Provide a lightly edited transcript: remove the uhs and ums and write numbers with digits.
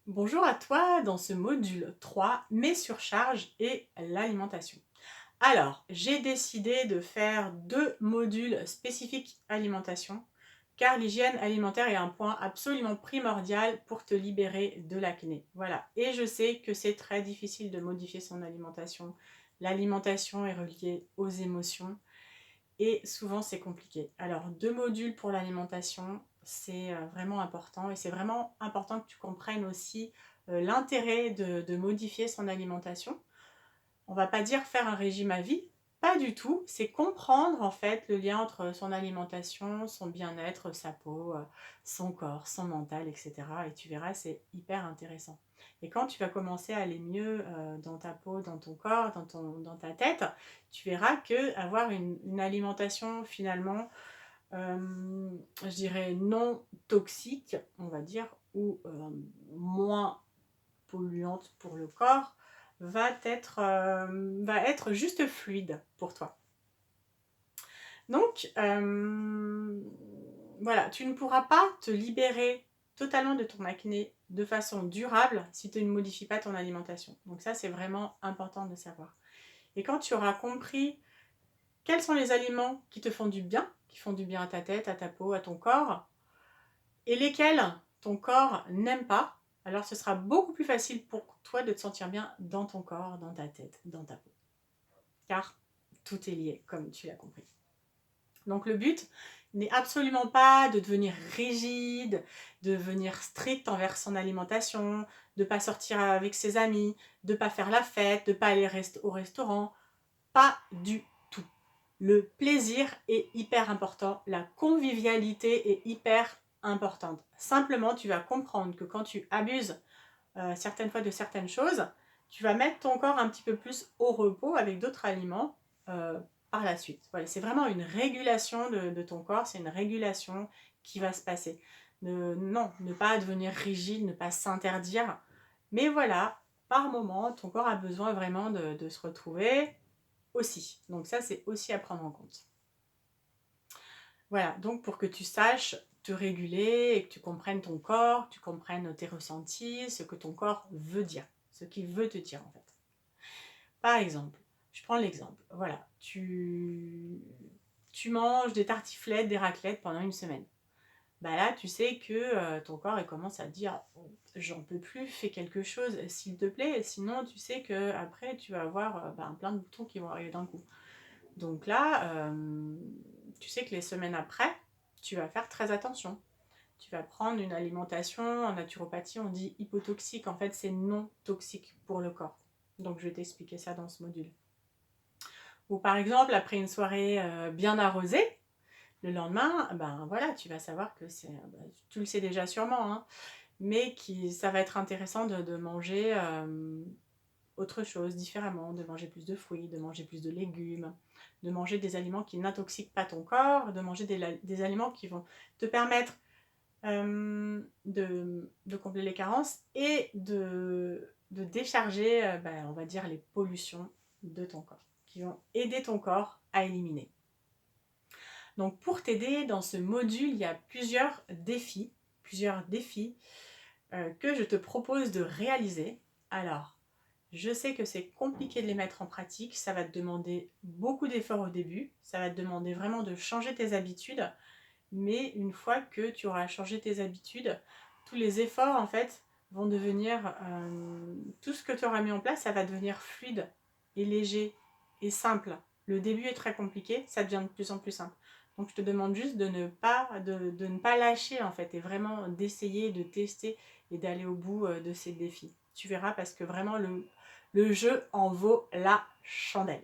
Bonjour à toi dans ce module 3, mes surcharges et l'alimentation. Alors, j'ai décidé de faire deux modules spécifiques alimentation, car l'hygiène alimentaire est un point absolument primordial pour te libérer de l'acné. Voilà, et je sais que c'est très difficile de modifier son alimentation. L'alimentation est reliée aux émotions et souvent c'est compliqué. Alors, deux modules pour l'alimentation, c'est vraiment important et c'est vraiment important que tu comprennes aussi l'intérêt de modifier son alimentation. On va pas dire faire un régime à vie, pas du tout, c'est comprendre en fait le lien entre son alimentation, son bien-être, sa peau, son corps, son mental, etc. Et tu verras, c'est hyper intéressant. Et quand tu vas commencer à aller mieux dans ta peau, dans ton corps, dans ta tête, tu verras que avoir une alimentation finalement, je dirais non toxique, on va dire, ou moins polluante pour le corps, va être juste fluide pour toi. Donc, voilà, tu ne pourras pas te libérer totalement de ton acné de façon durable si tu ne modifies pas ton alimentation. Donc ça, c'est vraiment important de savoir. Et quand tu auras compris quels sont les aliments qui te font du bien, qui font du bien à ta tête, à ta peau, à ton corps, et lesquels ton corps n'aime pas, alors ce sera beaucoup plus facile pour toi de te sentir bien dans ton corps, dans ta tête, dans ta peau. Car tout est lié, comme tu l'as compris. Donc le but n'est absolument pas de devenir rigide, de devenir strict envers son alimentation, de ne pas sortir avec ses amis, de ne pas faire la fête, de ne pas aller au restaurant. Pas du tout. Le plaisir est hyper important, la convivialité est hyper importante. Simplement, tu vas comprendre que quand tu abuses certaines fois de certaines choses, tu vas mettre ton corps un petit peu plus au repos avec d'autres aliments par la suite. Voilà, c'est vraiment une régulation de ton corps, c'est une régulation qui va se passer. Non, ne pas devenir rigide, ne pas s'interdire, mais voilà, par moment, ton corps a besoin vraiment de se retrouver aussi. Donc ça, c'est aussi à prendre en compte. Voilà, donc pour que tu saches te réguler et que tu comprennes ton corps, que tu comprennes tes ressentis, ce que ton corps veut dire, ce qu'il veut te dire en fait. Par exemple, je prends l'exemple, voilà, tu manges des tartiflettes, des raclettes pendant une semaine. Bah là, tu sais que ton corps il commence à te dire oh, j'en peux plus, fais quelque chose s'il te plaît, sinon tu sais que après tu vas avoir plein de boutons qui vont arriver d'un coup. Donc là, tu sais que les semaines après, tu vas faire très attention. Tu vas prendre une alimentation, en naturopathie on dit hypotoxique, en fait c'est non toxique pour le corps. Donc je vais t'expliquer ça dans ce module. Ou par exemple, après une soirée bien arrosée, le lendemain, ben voilà, tu vas savoir que c'est, tu le sais déjà sûrement, hein, mais ça va être intéressant de manger autre chose, différemment, de manger plus de fruits, de manger plus de légumes, de manger des aliments qui n'intoxiquent pas ton corps, de manger des aliments qui vont te permettre de combler les carences et de décharger, on va dire, les pollutions de ton corps, qui vont aider ton corps à éliminer. Donc pour t'aider dans ce module, il y a plusieurs défis que je te propose de réaliser. Alors, je sais que c'est compliqué de les mettre en pratique, ça va te demander beaucoup d'efforts au début, ça va te demander vraiment de changer tes habitudes, mais une fois que tu auras changé tes habitudes, tous les efforts en fait vont devenir, tout ce que tu auras mis en place, ça va devenir fluide et léger et simple. Le début est très compliqué, ça devient de plus en plus simple. Donc je te demande juste de ne pas lâcher en fait et vraiment d'essayer, de tester et d'aller au bout de ces défis. Tu verras parce que vraiment le jeu en vaut la chandelle.